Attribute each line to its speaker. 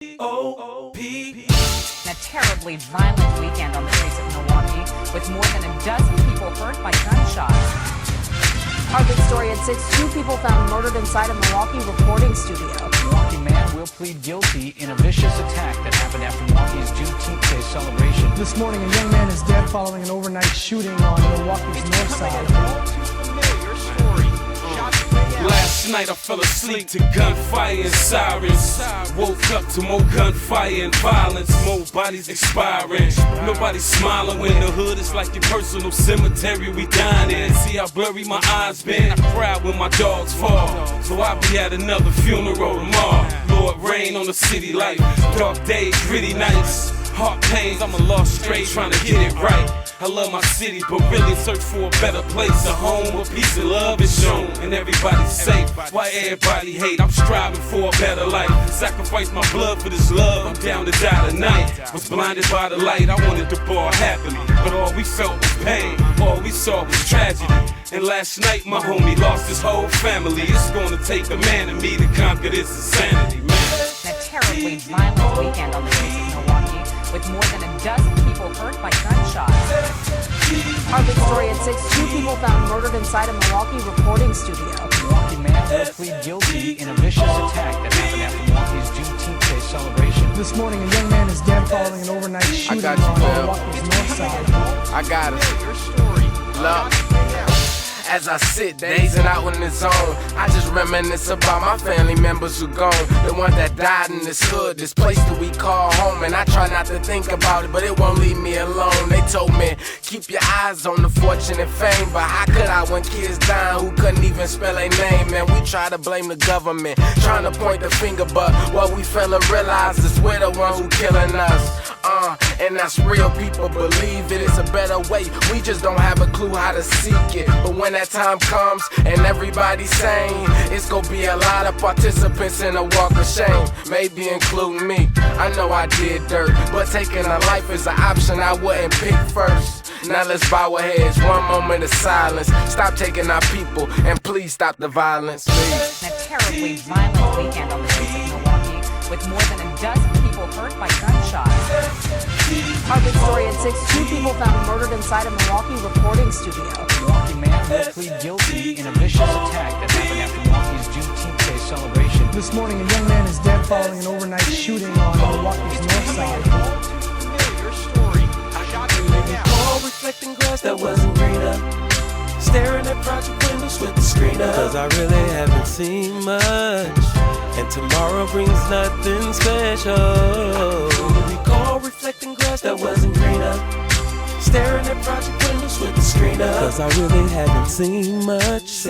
Speaker 1: S.T.O.P.
Speaker 2: A terribly violent weekend on the streets of Milwaukee, with more than a dozen people hurt by gunshots.
Speaker 3: Our big story at 6, 2 people found murdered inside a Milwaukee recording studio.
Speaker 4: Milwaukee man will plead guilty in a vicious attack that happened after Milwaukee's Juneteenth Day celebration.
Speaker 5: This morning, a young man is dead following an overnight shooting on Milwaukee's north side.
Speaker 1: Last night I fell asleep to gunfire and sirens. Woke up to more gunfire and violence, more bodies expiring. Nobody smiling when the hood is like your personal cemetery we dine in. See how blurry my eyes been? I cry when my dogs fall. So I'll be at another funeral tomorrow. Lord, rain on the city life. Dark days, gritty nights. Heart pains, I'm a lost stray trying to get it right. I love my city, but really search for a better place. A home where peace and love is shown and everybody's safe. Why everybody hate? I'm striving for a better life. Sacrifice my blood for this love, I'm down to die tonight. Was blinded by the light, I wanted to ball happily, but all we felt was pain, all we saw was tragedy. And last night my homie lost his whole family. It's gonna take a man and me to conquer this insanity, man.
Speaker 2: A terribly violent weekend on the streets of Milwaukee, with more than a dozen people hurt by gunshots.
Speaker 3: Our big story at 6, 2 people found murdered inside a Milwaukee recording studio.
Speaker 4: Milwaukee man will plead guilty in a vicious attack that happened after Milwaukee's Juneteenth Day celebration.
Speaker 5: This morning, a young man is dead following an overnight shooting on Milwaukee's north side.
Speaker 6: I got it. Love. As I sit, dazing out in the zone, I just reminisce about my family members who gone. The ones that died in this hood, this place that we call home. And I try not to think about it, but it won't leave me alone. They told me, keep your eyes on the fortune and fame. But how could I when kids dying who couldn't even spell a name? And we try to blame the government, trying to point the finger. But what we fail to realize is we're the ones who killing us. And that's real, people believe it. It's a better way, we just don't have a clue how to seek it. But when that time comes and everybody's sane, it's gonna be a lot of participants in a walk of shame, maybe including me. I know I did dirt, but taking a life is an option I wouldn't pick first. Now let's bow our heads, one moment of silence. Stop taking our people and please stop the violence, please.
Speaker 2: A terribly violent weekend on the streets of Milwaukee, with more than a dozen people hurt by gunshots.
Speaker 3: Our big story at 6, 2 people found murdered inside a Milwaukee recording studio.
Speaker 4: Milwaukee man will plead guilty in a vicious attack that happened after Milwaukee's Juneteenth Day celebration.
Speaker 5: This morning, a young man is dead following an overnight shooting on Milwaukee's north side.
Speaker 1: All reflecting glass that wasn't greener, staring at project windows with the screen up. Cause I really haven't seen much, and tomorrow brings nothing special. Recall reflecting glass that wasn't greener, staring at project windows with the screen up. Cause I really haven't seen much.